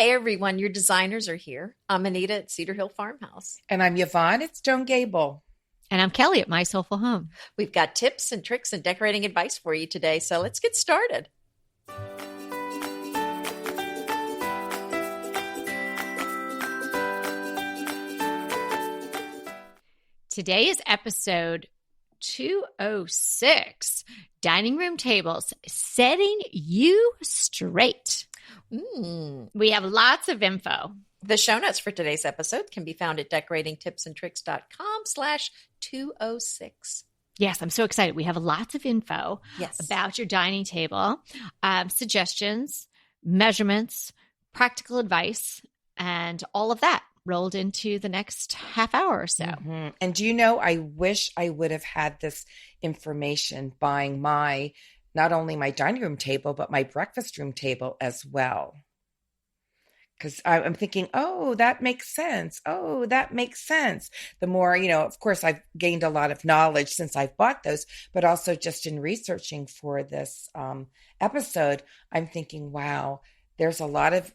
Hey everyone, your designers are here. I'm Anita at Cedar Hill Farmhouse. And I'm Yvonne at Stone Gable. And I'm Kelly at My Soulful Home. We've got tips and tricks and decorating advice for you today, so let's get started. Today is episode 206, Dining Room Tables, Setting You Straight. We have lots of info. The show notes for today's episode can be found at decoratingtipsandtricks.com/206. Yes, I'm so excited. We have lots of info about your dining table, suggestions, measurements, practical advice, and all of that rolled into the next half hour or so. Mm-hmm. And do you know, I wish I would have had this information buying not only my dining room table, but my breakfast room table as well. Because I'm thinking, oh, that makes sense. Oh, that makes sense. The more, of course, I've gained a lot of knowledge since I've bought those, but also just in researching for this episode, I'm thinking, wow, there's a lot of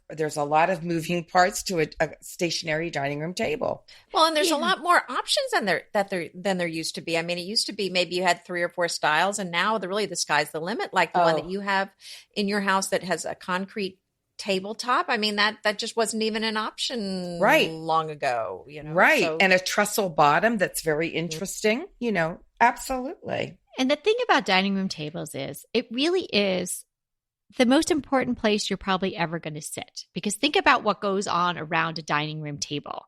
moving parts to a stationary dining room table. Well, and there's a lot more options than there used to be. I mean, it used to be maybe you had 3 or 4 styles, and now the sky's the limit. Like the one that you have in your house that has a concrete tabletop. I mean, that just wasn't even an option long ago, Right. So. And a trestle bottom that's very interesting, absolutely. And the thing about dining room tables is it really is the most important place you're probably ever going to sit, because think about what goes on around a dining room table.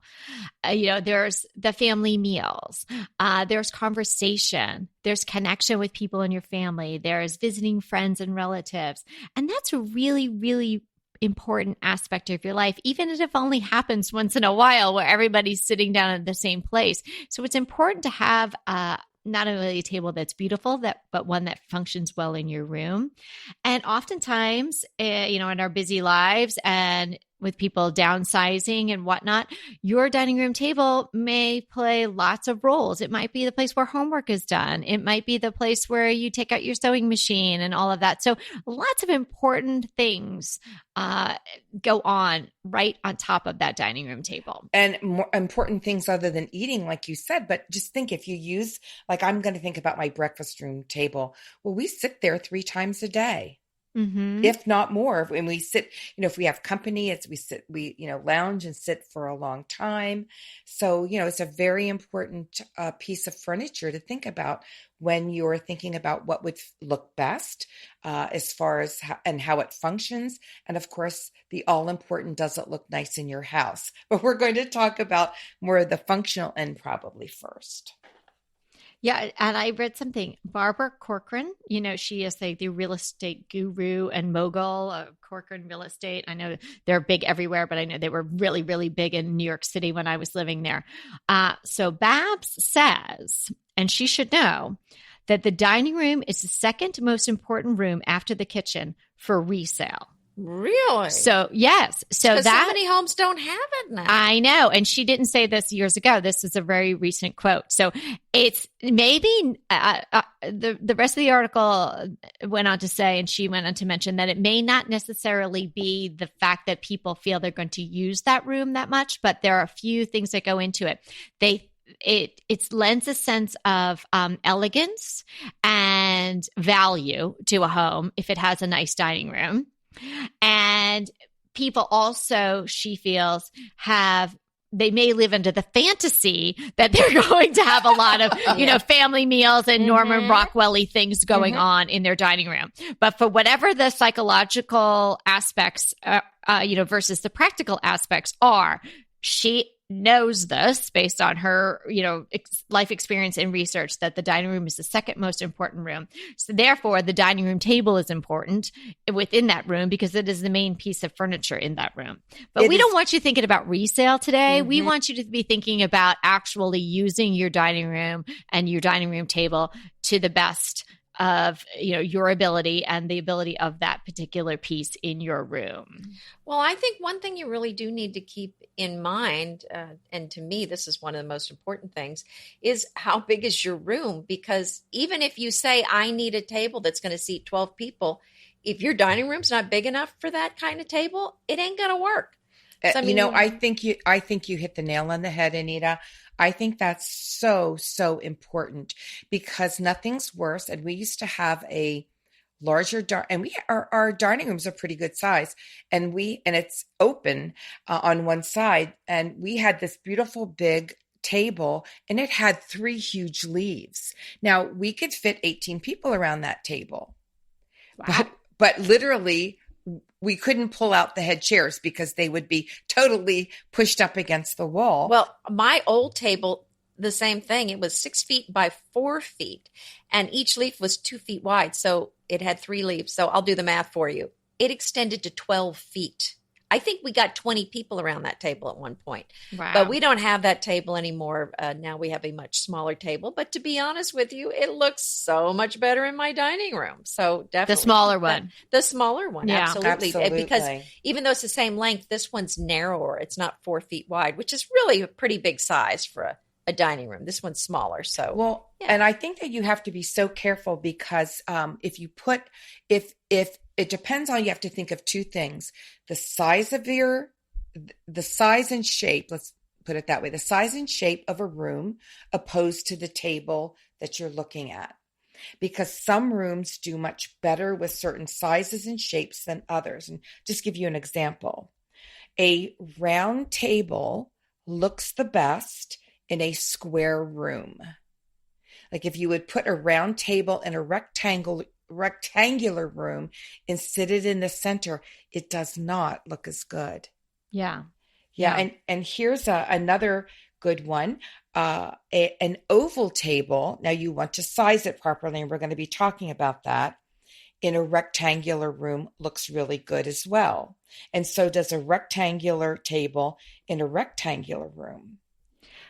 There's the family meals, there's conversation, there's connection with people in your family, there's visiting friends and relatives. And that's a really, really important aspect of your life, even if it only happens once in a while where everybody's sitting down at the same place. So it's important to have not only a table that's beautiful, but one that functions well in your room. And oftentimes, in our busy lives and with people downsizing and whatnot, your dining room table may play lots of roles. It might be the place where homework is done. It might be the place where you take out your sewing machine and all of that. So lots of important things go on right on top of that dining room table. And more important things other than eating, like you said, but just think if you use, like I'm going to think about my breakfast room table. Well, we sit there 3 times a day. Mm-hmm. If not more. When we sit, if we have company, we lounge and sit for a long time. So, it's a very important piece of furniture to think about when you're thinking about what would look best as far as how it functions. And of course, the all important, does it look nice in your house? But we're going to talk about more of the functional end probably first. Yeah. And I read something, Barbara Corcoran, she is the real estate guru and mogul of Corcoran Real Estate. I know they're big everywhere, but I know they were really, really big in New York City when I was living there. So Babs says, and she should know, that the dining room is the second most important room after the kitchen for resale. Really? So, yes. So that so many homes don't have it now. I know. And she didn't say this years ago. This is a very recent quote. So it's maybe the rest of the article went on to say, and she went on to mention that it may not necessarily be the fact that people feel they're going to use that room that much, but there are a few things that go into it. It lends a sense of elegance and value to a home if it has a nice dining room. And people also, she feels, they may live into the fantasy that they're going to have a lot of, family meals and Norman Rockwell-y things going on in their dining room. But for whatever the psychological aspects, versus the practical aspects are, she knows this based on her, life experience and research, that the dining room is the second most important room. So therefore, the dining room table is important within that room because it is the main piece of furniture in that room. But we don't want you thinking about resale today. We want you to be thinking about actually using your dining room and your dining room table to the best of your ability and the ability of that particular piece in your room. Well, I think one thing you really do need to keep in mind, and to me this is one of the most important things, is how big is your room? Because even if you say, I need a table that's going to seat 12 people, if your dining room's not big enough for that kind of table, it ain't going to work. So, I mean, You know, I think you hit the nail on the head, Anita. I think that's so important because nothing's worse. And we used to have a larger and our dining rooms are pretty good size, and it's open on one side, and we had this beautiful big table, and it had 3 huge leaves. Now we could fit 18 people around that table. Wow. But literally we couldn't pull out the head chairs because they would be totally pushed up against the wall. Well, my old table, the same thing. It was 6 feet by 4 feet, and each leaf was 2 feet wide. So it had 3 leaves. So I'll do the math for you. It extended to 12 feet. I think we got 20 people around that table at one point. Wow. But we don't have that table anymore. Now we have a much smaller table. But to be honest with you, it looks so much better in my dining room. So definitely. The smaller one. The smaller one. Yeah. Absolutely. Because even though it's the same length, this one's narrower. It's not 4 feet wide, which is really a pretty big size for a dining room. This one's smaller. So, well, yeah. And I think that you have to be so careful because if it depends on, you have to think of 2 things: the size and shape. Let's put it that way: the size and shape of a room opposed to the table that you're looking at. Because some rooms do much better with certain sizes and shapes than others. And just give you an example: a round table looks the best in a square room. Like if you would put a round table in a rectangular room and sit it in the center, it does not look as good. Yeah. And here's another good one. An oval table. Now you want to size it properly, and we're going to be talking about that. In a rectangular room looks really good as well. And so does a rectangular table in a rectangular room.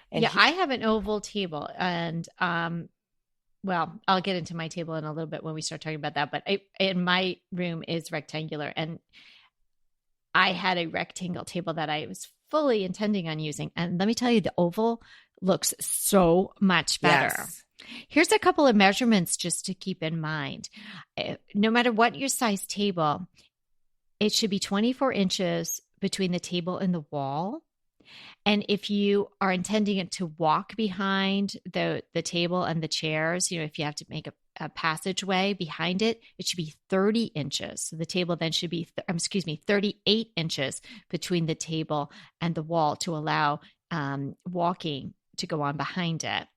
And I have an oval table, and well, I'll get into my table in a little bit when we start talking about that. But in my room is rectangular, and I had a rectangle table that I was fully intending on using. And let me tell you, the oval looks so much better. Yes. Here's a couple of measurements just to keep in mind. No matter what your size table, it should be 24 inches between the table and the wall. And if you are intending it to walk behind the table and the chairs, if you have to make a passageway behind it, it should be 30 inches. So the table then should be, 38 inches between the table and the wall to allow walking to go on behind it.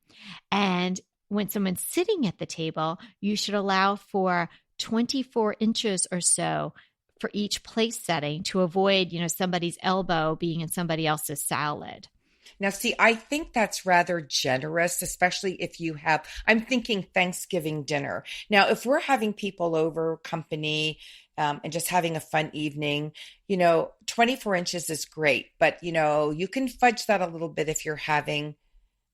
And when someone's sitting at the table, you should allow for 24 inches or so for each place setting to avoid, somebody's elbow being in somebody else's salad. Now, see, I think that's rather generous, especially if I'm thinking Thanksgiving dinner. Now, if we're having people over, company, and just having a fun evening, 24 inches is great. But, you can fudge that a little bit if you're having,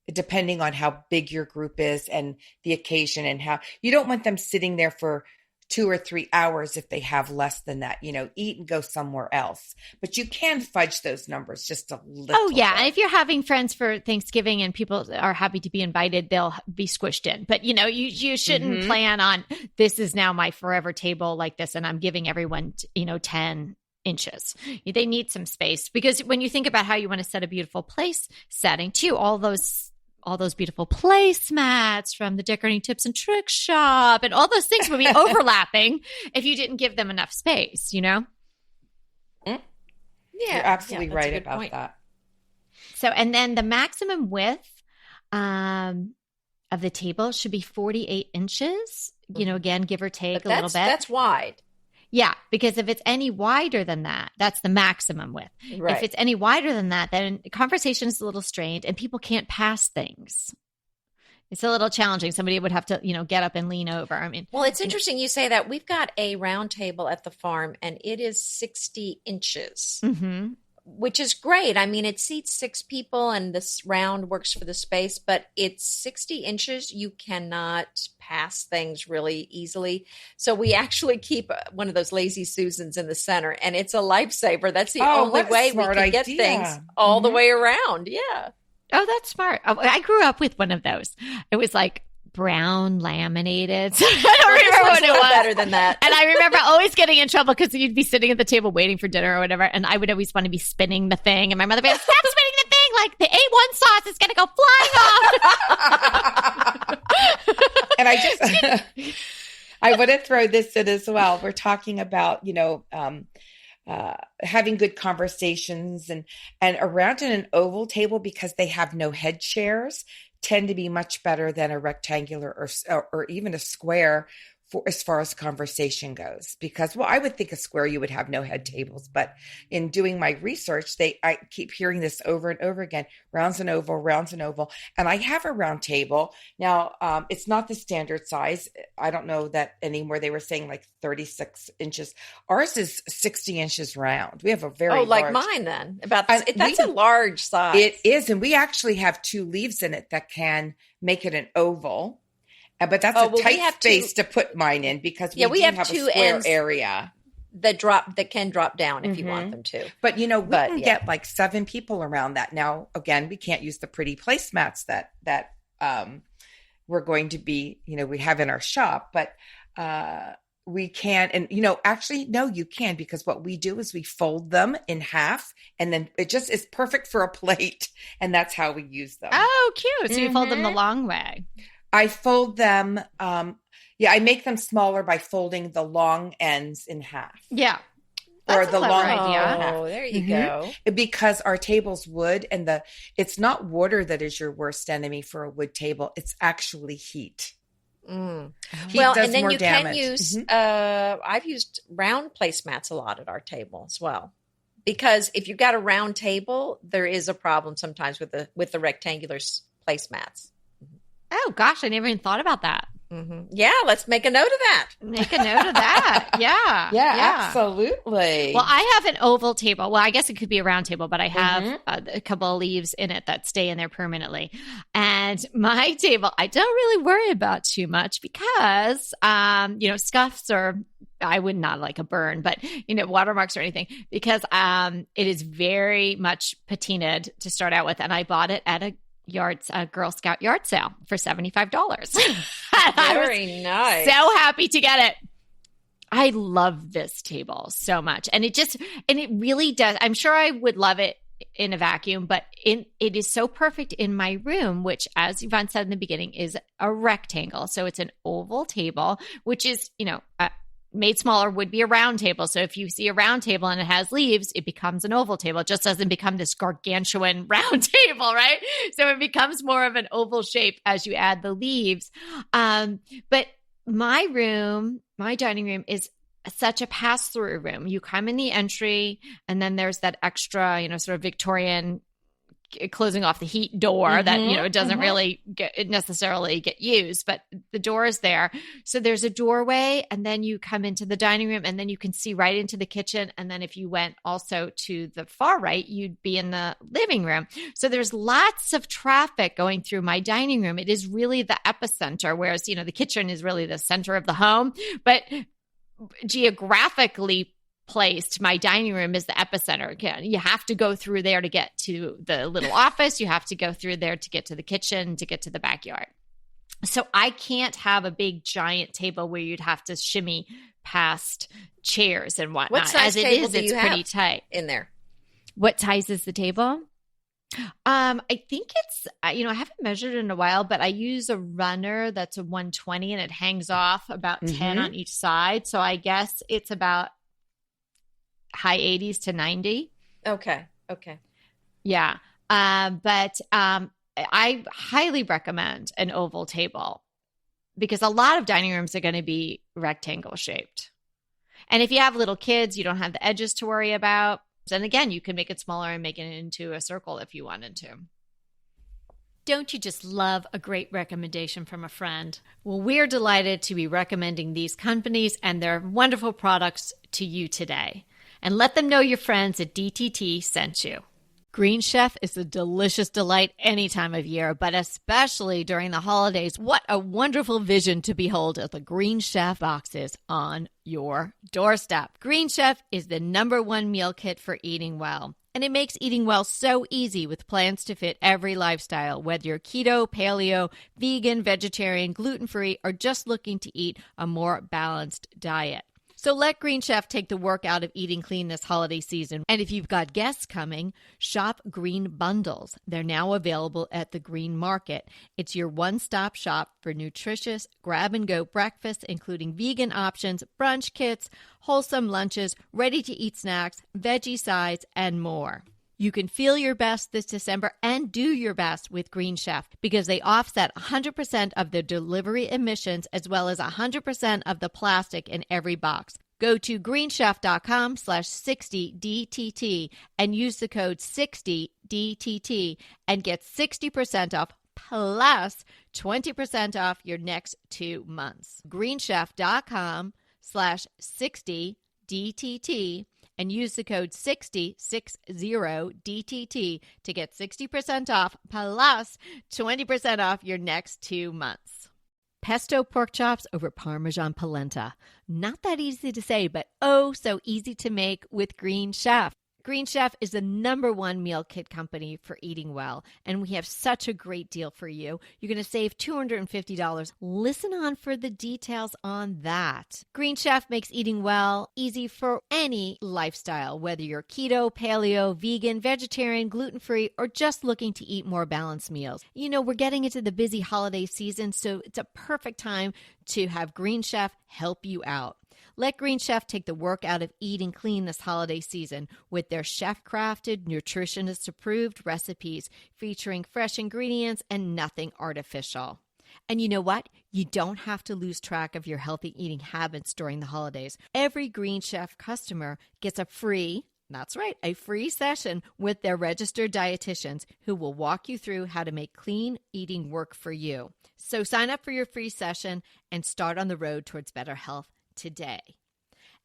depending on how big your group is and the occasion, and how you don't want them sitting there for 2 or 3 hours if they have less than that, eat and go somewhere else. But you can fudge those numbers just a little. Oh, yeah. And if you're having friends for Thanksgiving and people are happy to be invited, they'll be squished in. But, you shouldn't plan on, this is now my forever table like this, and I'm giving everyone, 10 inches. They need some space, because when you think about how you want to set a beautiful place setting too, all those beautiful placemats from the Decorating Tips and Tricks shop and all those things would be overlapping if you didn't give them enough space, Yeah, you're absolutely right about point. That. So, and then the maximum width of the table should be 48 inches, again, give or take a little bit. That's wide. Yeah, because if it's any wider than that, that's the maximum width. Right. If it's any wider than that, then conversation is a little strained and people can't pass things. It's a little challenging. Somebody would have to, get up and lean over. Well, it's interesting you say that. We've got a round table at the farm, and it is 60 inches. Mm-hmm. Which is great. It seats 6 people, and this round works for the space, but it's 60 inches. You cannot pass things really easily. So we actually keep one of those lazy Susans in the center, and it's a lifesaver. That's the only way we can get things all the way around. Yeah. Oh, that's smart. I grew up with one of those. It was like brown laminated. So I don't remember what it was. Better than that. And I remember always getting in trouble because you'd be sitting at the table waiting for dinner or whatever, and I would always want to be spinning the thing, and my mother would be like, "Stop spinning the thing! Like the A1 sauce is going to go flying off." And I want to throw this in as well. We're talking about, having good conversations and around in an oval table, because they have no head chairs, tend to be much better than a rectangular or even a square for as far as conversation goes. Because, well, I would think a square you would have no head tables, but in doing my research, I keep hearing this over and over again: rounds and oval, rounds and oval. And I have a round table now. It's not the standard size. I don't know that anymore. They were saying like 36 inches. Ours is 60 inches round. We have a very like large, mine then. That's a large size. It is, and we actually have 2 leaves in it that can make it an oval. But that's a tight space to put mine in, because we have 2 a square area that can drop down if you want them to. But we can get like 7 people around that. Now, again, we can't use the pretty placemats that we're going to be, we have in our shop, but we can. And actually, no, you can, because what we do is we fold them in half, and then it just is perfect for a plate, and that's how we use them. Oh, cute! So you fold them the long way. I fold them. I make them smaller by folding the long ends in half. Yeah. Or the long idea. Oh, there you go. Because our table's wood, and it's not water that is your worst enemy for a wood table. It's actually heat. Mm. Heat does and then more you damage. Can use. I've used round placemats a lot at our table as well. Because if you've got a round table, there is a problem sometimes with the rectangular placemats. Oh, gosh, I never even thought about that. Mm-hmm. Yeah, let's make a note of that. Make a note of that. Yeah. Yeah, absolutely. Well, I have an oval table. Well, I guess it could be a round table, but I have a couple of leaves in it that stay in there permanently. And my table, I don't really worry about too much because, scuffs or I would not like a burn, but, watermarks or anything, because it is very much patinaed to start out with. And I bought it at a Girl Scout yard sale for $75. Very nice. So happy to get it. I love this table so much. And it really does. I'm sure I would love it in a vacuum, but it is so perfect in my room, which, as Yvonne said in the beginning, is a rectangle. So it's an oval table, which is, made smaller would be a round table. So if you see a round table and it has leaves, it becomes an oval table. It just doesn't become this gargantuan round table, right? So it becomes more of an oval shape as you add the leaves. But my dining room is such a pass-through room. You come in the entry, and then there's that extra, sort of Victorian closing off the heat door that, it doesn't really necessarily get used, but the door is there. So there's a doorway, and then you come into the dining room, and then you can see right into the kitchen. And then if you went also to the far right, you'd be in the living room. So there's lots of traffic going through my dining room. It is really the epicenter, whereas, the kitchen is really the center of the home. But geographically placed, my dining room is the epicenter. You have to go through there to get to the little office. You have to go through there to get to the kitchen, to get to the backyard. So I can't have a big giant table where you'd have to shimmy past chairs and whatnot. What size As it table is, do it's you pretty have tight. in there? What size is the table? I think it's, I haven't measured in a while, but I use a runner that's a 120, and it hangs off about 10 on each side. So I guess it's about high 80s to 90. Okay. Yeah. But I highly recommend an oval table, because a lot of dining rooms are going to be rectangle shaped. And if you have little kids, you don't have the edges to worry about. And again, you can make it smaller and make it into a circle if you wanted to. Don't you just love a great recommendation from a friend? Well, we're delighted to be recommending these companies and their wonderful products to you today. And let them know your friends at DTT sent you. Green Chef is a delicious delight any time of year, but especially during the holidays. What a wonderful vision to behold as the Green Chef boxes on your doorstep. Green Chef is the #1 meal kit for eating well. And it makes eating well so easy with plans to fit every lifestyle, whether you're keto, paleo, vegan, vegetarian, gluten-free, or just looking to eat a more balanced diet. So let Green Chef take the work out of eating clean this holiday season. And if you've got guests coming, shop Green Bundles. They're now available at the Green Market. It's your one-stop shop for nutritious grab-and-go breakfasts, including vegan options, brunch kits, wholesome lunches, ready-to-eat snacks, veggie sides, and more. You can feel your best this December and do your best with Green Chef because they offset 100% of the delivery emissions as well as 100% of the plastic in every box. Go to greenchef.com/60DTT and use the code 60DTT and get 60% off plus 20% off your next 2 months. greenchef.com/60DTT and use the code 60DTT to get 60% off plus 20% off your next 2 months. Pesto pork chops over Parmesan polenta. Not that easy to say, but oh so easy to make with Green Chef. Green Chef is the #1 meal kit company for eating well, and we have such a great deal for you. You're going to save $250. Listen on for the details on that. Green Chef makes eating well easy for any lifestyle, whether you're keto, paleo, vegan, vegetarian, gluten-free, or just looking to eat more balanced meals. You know, we're getting into the busy holiday season, so it's a perfect time to have Green Chef help you out. Let Green Chef take the work out of eating clean this holiday season with their chef-crafted, nutritionist-approved recipes featuring fresh ingredients and nothing artificial. And you know what? You don't have to lose track of your healthy eating habits during the holidays. Every Green Chef customer gets a free session with their registered dietitians who will walk you through how to make clean eating work for you. So sign up for your free session and start on the road towards better health today.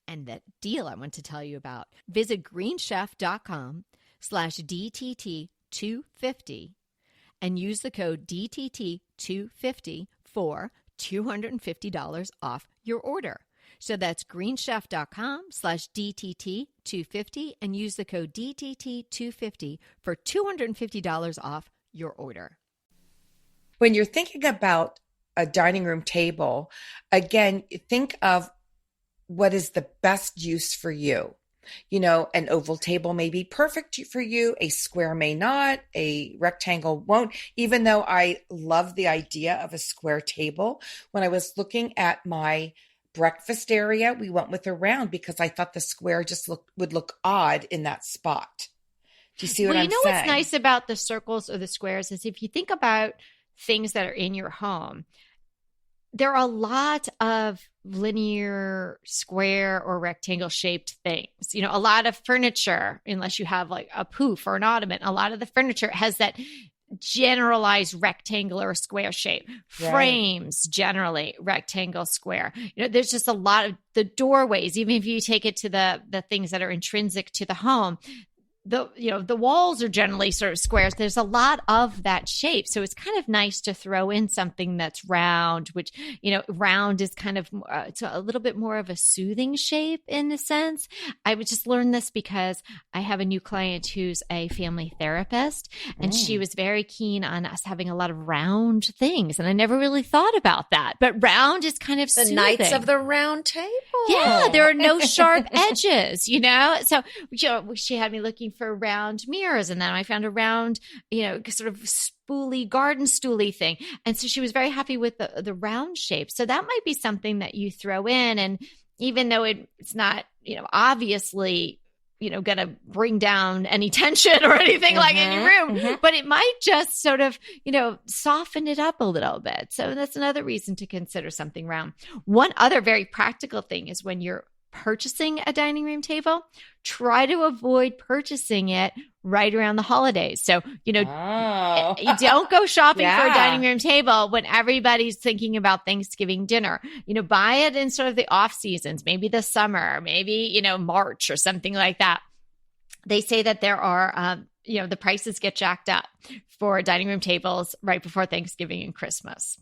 And that deal I want to tell you about, visit greenchef.com/DTT250 and use the code DTT250 for $250 off your order. So that's greenchef.com/DTT250 and use the code DTT250 for $250 off your order. When you're thinking about a dining room table, again, think of what is the best use for you. You know, an oval table may be perfect for you. A square may not. A rectangle won't. Even though I love the idea of a square table, when I was looking at my breakfast area, we went with a round because I thought the square just would look odd in that spot. Do you see what I'm saying? What's nice about the circles or the squares is if you think about things that are in your home, there are a lot of linear, square, or rectangle shaped things. You know, a lot of furniture, unless you have like a poof or an ottoman, a lot of the furniture has that generalized rectangular square shape. Right. Frames, generally rectangle, square. You know, there's just a lot of the doorways, even if you take it to the things that are intrinsic to the home. The walls are generally sort of squares. There's a lot of that shape. So it's kind of nice to throw in something that's round, which, you know, round is kind of, it's a little bit more of a soothing shape in a sense. I would just learn this because I have a new client who's a family therapist, and she was very keen on us having a lot of round things. And I never really thought about that, but round is kind of the soothing. Knights of the Round Table. Yeah, there are no sharp edges, you know? So, you know, she had me looking for round mirrors, and then I found a round, you know, sort of spoolie, garden stoolie thing. And so she was very happy with the round shape. So that might be something that you throw in. And even though it's not, you know, obviously, you know, going to bring down any tension or anything like in your room, but it might just sort of, you know, soften it up a little bit. So that's another reason to consider something round. One other very practical thing is when you're purchasing a dining room table, try to avoid purchasing it right around the holidays. So, you know, you don't go shopping for a dining room table when everybody's thinking about Thanksgiving dinner. You know, buy it in sort of the off seasons, maybe the summer, maybe, you know, March or something like that. They say that there are, you know, the prices get jacked up for dining room tables right before Thanksgiving and Christmas.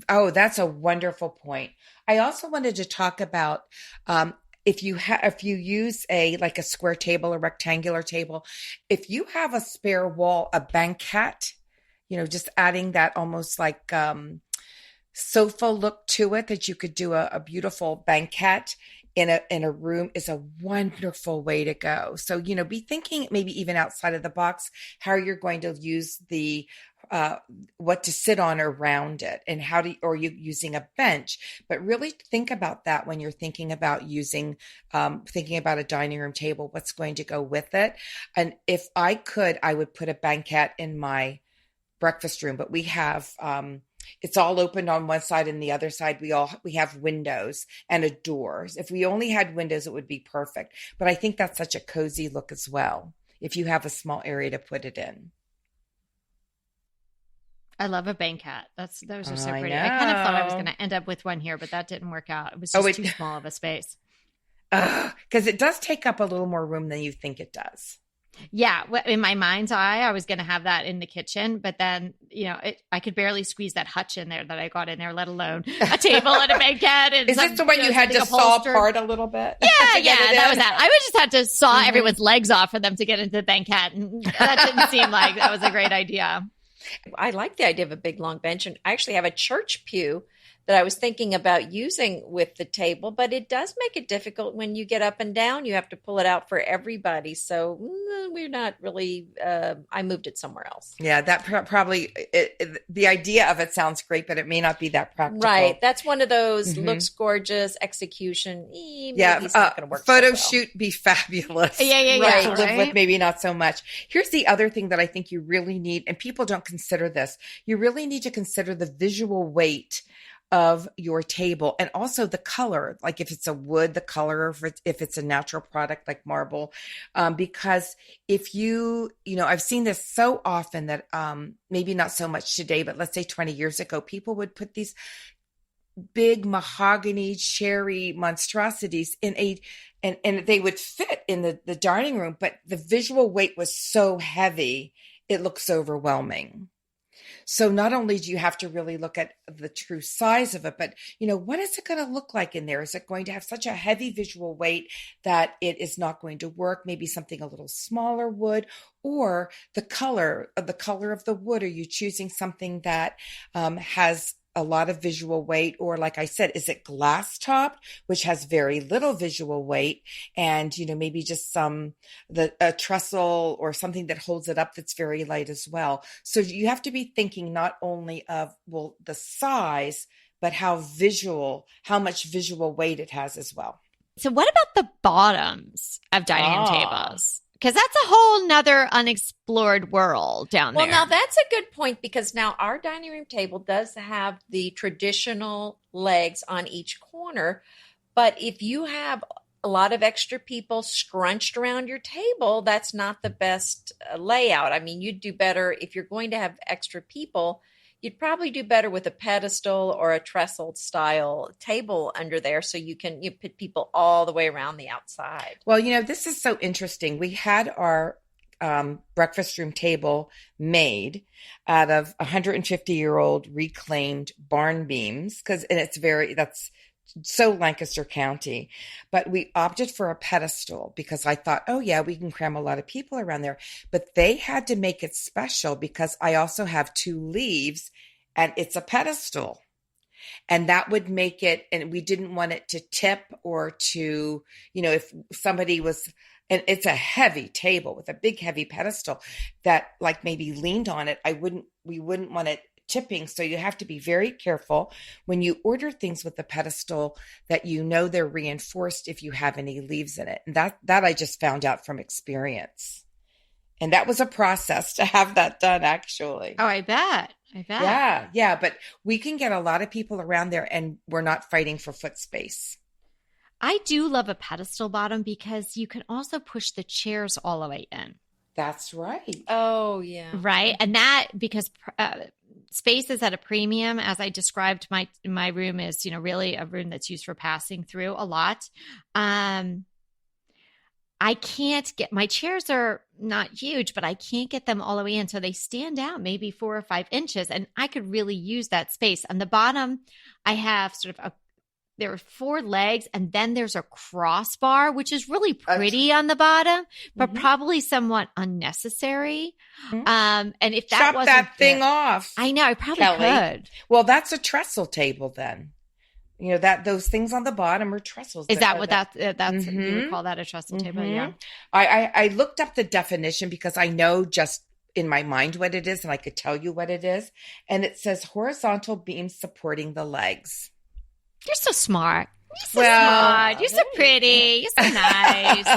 Oh, that's a wonderful point. I also wanted to talk about if you use like a square table or rectangular table, if you have a spare wall, a banquette, just adding that almost like sofa look to it, that you could do a beautiful banquette in a room is a wonderful way to go. So, be thinking maybe even outside of the box, how you're going to use what to sit on around it, and or you using a bench, but really think about that when you're thinking about thinking about a dining room table, what's going to go with it. And if I could, I would put a banquette in my breakfast room, but we have, it's all open on one side, and the other side, we have windows and a door. If we only had windows, it would be perfect. But I think that's such a cozy look as well, if you have a small area to put it in. I love a banquette. Those are so pretty. I kind of thought I was going to end up with one here, but that didn't work out. It was just too small of a space. Because it does take up a little more room than you think it does. Yeah. In my mind's eye, I was going to have that in the kitchen, but then, I could barely squeeze that hutch in there that I got in there, let alone a table and a banquette. And is this the one you had to saw apart a little bit? Yeah, that was that. I would just have to saw everyone's legs off for them to get into the banquette. And that didn't seem like that was a great idea. I like the idea of a big long bench, and I actually have a church pew that I was thinking about using with the table, but it does make it difficult when you get up and down. You have to pull it out for everybody. So we're not really, I moved it somewhere else. Yeah, that probably, the idea of it sounds great, but it may not be that practical. Right. That's one of those looks gorgeous, execution. Maybe it's not going to work. Photo so well. shoot be fabulous. Yeah. Right. To live with, maybe not so much. Here's the other thing that I think you really need, and people don't consider this. You really need to consider the visual weight of your table, and also the color, like if it's a wood, the color, if it's a natural product like marble, because if I've seen this so often that maybe not so much today, but let's say 20 years ago, people would put these big mahogany cherry monstrosities and they would fit in the dining room, but the visual weight was so heavy, it looks overwhelming. So not only do you have to really look at the true size of it, but, what is it going to look like in there? Is it going to have such a heavy visual weight that it is not going to work? Maybe something a little smaller wood, or the color of the wood. Are you choosing something that has a lot of visual weight? Or like I said, is it glass topped, which has very little visual weight, and maybe just a trestle or something that holds it up that's very light as well. So you have to be thinking not only of the size, but how much visual weight it has as well. So what about the bottoms of dining room tables? Because that's a whole nother unexplored world down there. Well, now that's a good point, because now our dining room table does have the traditional legs on each corner. But if you have a lot of extra people scrunched around your table, that's not the best layout. I mean, you'd do better if you're going to have extra people. You'd probably do better with a pedestal or a trestle style table under there, so you put people all the way around the outside. Well, this is so interesting. We had our breakfast room table made out of 150-year-old reclaimed barn beams, that's so Lancaster County, but we opted for a pedestal because I thought, oh yeah, we can cram a lot of people around there. But they had to make it special because I also have 2 leaves and it's a pedestal. And that would make it, and we didn't want it to tip or to, if somebody was, and it's a heavy table with a big heavy pedestal that like maybe leaned on it, we wouldn't want it tipping. So you have to be very careful when you order things with the pedestal that they're reinforced if you have any leaves in it. And that I just found out from experience. And that was a process to have that done, actually. Oh, I bet. Yeah. But we can get a lot of people around there and we're not fighting for foot space. I do love a pedestal bottom because you can also push the chairs all the way in. That's right. Oh, yeah. Right. And that, because space is at a premium, as I described, my room is, really a room that's used for passing through a lot. I can't my chairs are not huge, but I can't get them all the way in. So they stand out maybe 4 or 5 inches, and I could really use that space. On the bottom, I have sort of there are 4 legs, and then there's a crossbar, which is really pretty on the bottom, but probably somewhat unnecessary. And if that Chop wasn't that thing off. I know, I probably Kelly. could. Well, that's a trestle table then. You know, that those things on the bottom are trestles. Is that what that's you would call that, a trestle table? Yeah. I looked up the definition because I know just in my mind what it is, and I could tell you what it is. And it says horizontal beams supporting the legs. You're so smart. You're so smart. You're so pretty. You're so nice.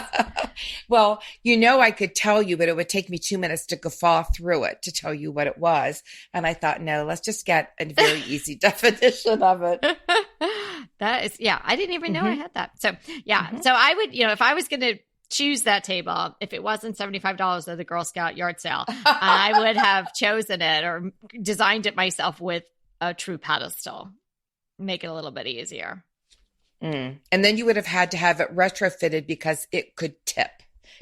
Well, you know, I could tell you, but it would take me 2 minutes to guffaw through it to tell you what it was. And I thought, no, let's just get a very easy definition of it. That is, yeah, I didn't even know I had that. So, yeah. So I would, you know, if I was going to choose that table, if it wasn't $75 at the Girl Scout yard sale, I would have chosen it or designed it myself with a true pedestal. Make it a little bit easier. And then you would have had to have it retrofitted because it could tip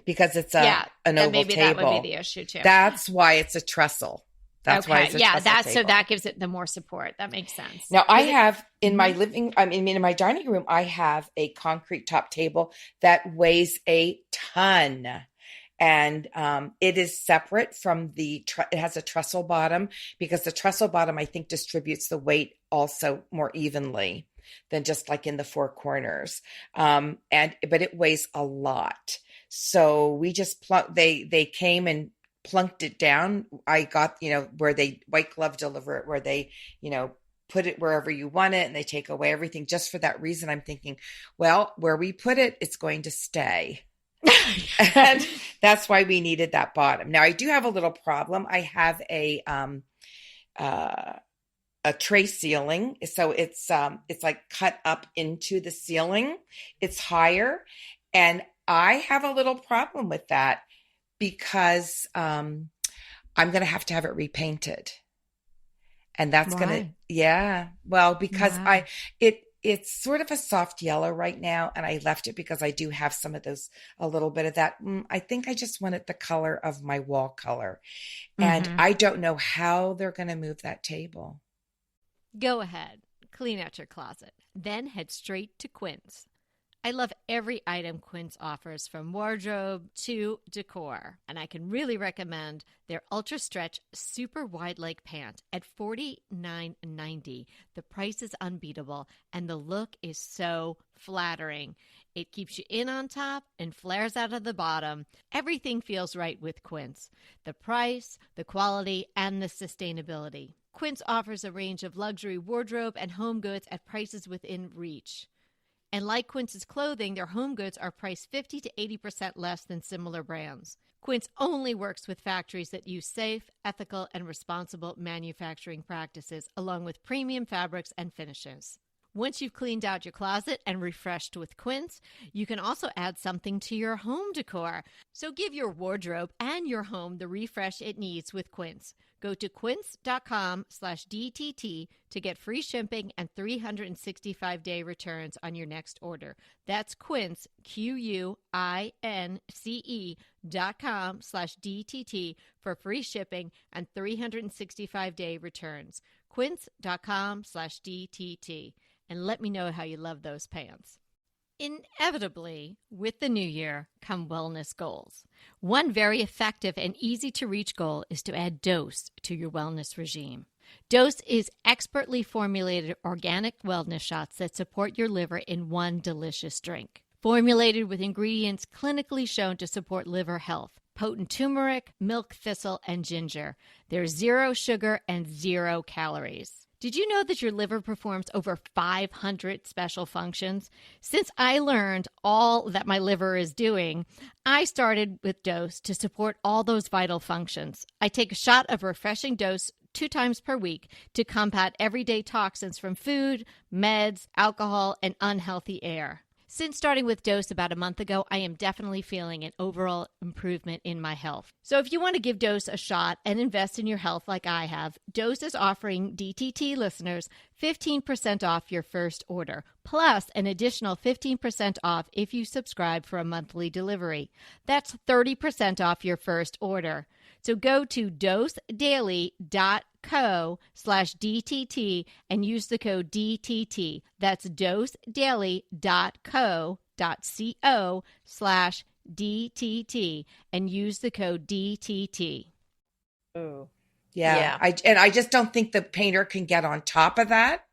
because it's an oval maybe table. That would be the issue too. That's why it's a trestle. That's why it's a trestle table. So that gives it the more support. That makes sense. Now I have in my in my dining room, I have a concrete top table that weighs a ton. And it is separate from it has a trestle bottom because the trestle bottom, I think, distributes the weight also more evenly than just like in the 4 corners. But it weighs a lot. So we just they came and plunked it down. I got, you know, where they white glove deliver it, where they, you know, put it wherever you want it and they take away everything. Just for that reason, I'm thinking, well, where we put it, it's going to stay. And that's why we needed that bottom. Now I do have a little problem. I have a tray ceiling. So it's like cut up into the ceiling. It's higher. And I have a little problem with that because I'm going to have it repainted. And that's going to, well, because it's sort of a soft yellow right now, and I left it because I do have some of those, a little bit of that. I think I just wanted the color of my wall color. And I don't know how they're going to move that table. Go ahead, clean out your closet, then head straight to Quince. I love every item Quince offers, from wardrobe to decor, and I can really recommend their Ultra Stretch Super Wide Leg Pant at $49.90. The price is unbeatable, and the look is so flattering. It keeps you in on top and flares out of the bottom. Everything feels right with Quince. The price, the quality, and the sustainability. Quince offers a range of luxury wardrobe and home goods at prices within reach. And like Quince's clothing, their home goods are priced 50 to 80% less than similar brands. Quince only works with factories that use safe, ethical, and responsible manufacturing practices, along with premium fabrics and finishes. Once you've cleaned out your closet and refreshed with Quince, you can also add something to your home decor. So give your wardrobe and your home the refresh it needs with Quince. Go to quince.com/DTT to get free shipping and 365-day returns on your next order. That's Quince, QUINCE.com/DTT for free shipping and 365-day returns. Quince.com/DTT. And let me know how you love those pants. Inevitably, with the new year come wellness goals. One very effective and easy-to-reach goal is to add Dose to your wellness regime. Dose is expertly formulated organic wellness shots that support your liver in one delicious drink. Formulated with ingredients clinically shown to support liver health: potent turmeric, milk thistle, and ginger. There's 0 sugar and 0 calories. Did you know that your liver performs over 500 special functions? Since I learned all that my liver is doing, I started with Dose to support all those vital functions. I take a shot of refreshing Dose 2 times per week to combat everyday toxins from food, meds, alcohol, and unhealthy air. Since starting with Dose about a month ago, I am definitely feeling an overall improvement in my health. So if you want to give Dose a shot and invest in your health like I have, Dose is offering DTT listeners 15% off your first order, plus an additional 15% off if you subscribe for a monthly delivery. That's 30% off your first order. So go to dosedaily.com dosdaily.co/DTT and use the code DTT. That's dosedaily.co/DTT and use the code DTT. Ooh. Yeah. I just don't think the painter can get on top of that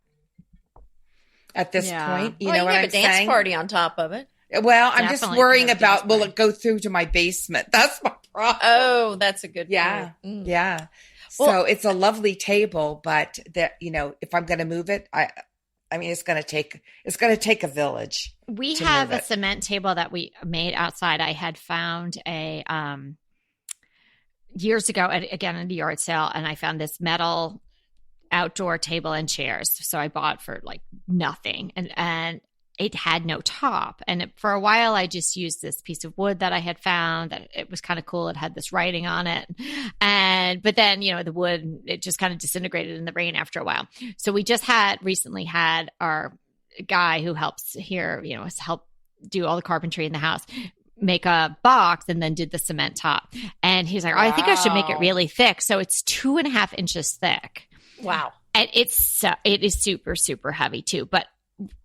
at this point. You know what I'm saying? You have a dance party on top of it. Well, I'm just worrying about, will it go through to my basement? That's my problem. Oh, that's a good point. Yeah. Well, so it's a lovely table, but that, if I'm going to move it, I mean, it's going to take a village. We have a cement table that we made outside. I had found years ago at a yard sale, and I found this metal outdoor table and chairs. So I bought for like nothing, and it had no top. And for a while, I just used this piece of wood that I had found that it was kind of cool. It had this writing on it. But then, the wood, it just kind of disintegrated in the rain after a while. So we just recently had our guy who helps here, help do all the carpentry in the house, make a box and then did the cement top. And he's like, I think I should make it really thick. So it's 2.5 inches thick. Wow. And it is super, super heavy too. But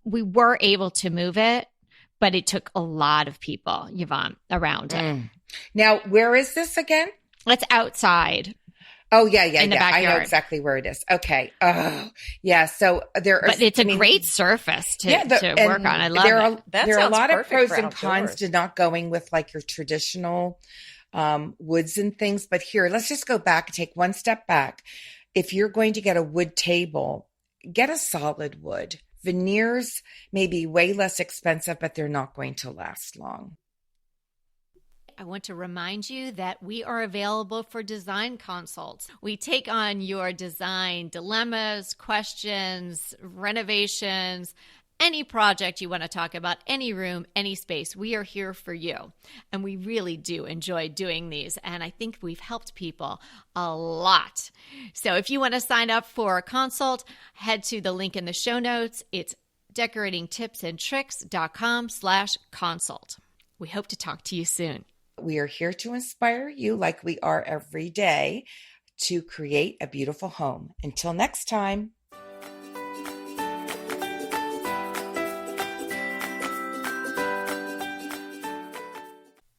we were able to move it, but it took a lot of people, Yvonne, around it. Now, where is this again? It's outside. Oh, yeah. I know exactly where it is. Okay. Oh, yeah. So but it's a great surface to work on. I love it. There are a lot of pros and cons to not going with like your traditional woods and things. But here, let's just go back and take one step back. If you're going to get a wood table, get a solid wood. Veneers may be way less expensive, but they're not going to last long. I want to remind you that we are available for design consults. We take on your design dilemmas, questions, renovations, any project you want to talk about, any room, any space. We are here for you. And we really do enjoy doing these. And I think we've helped people a lot. So if you want to sign up for a consult, head to the link in the show notes. It's decoratingtipsandtricks.com/consult. We hope to talk to you soon. We are here to inspire you like we are every day to create a beautiful home. Until next time.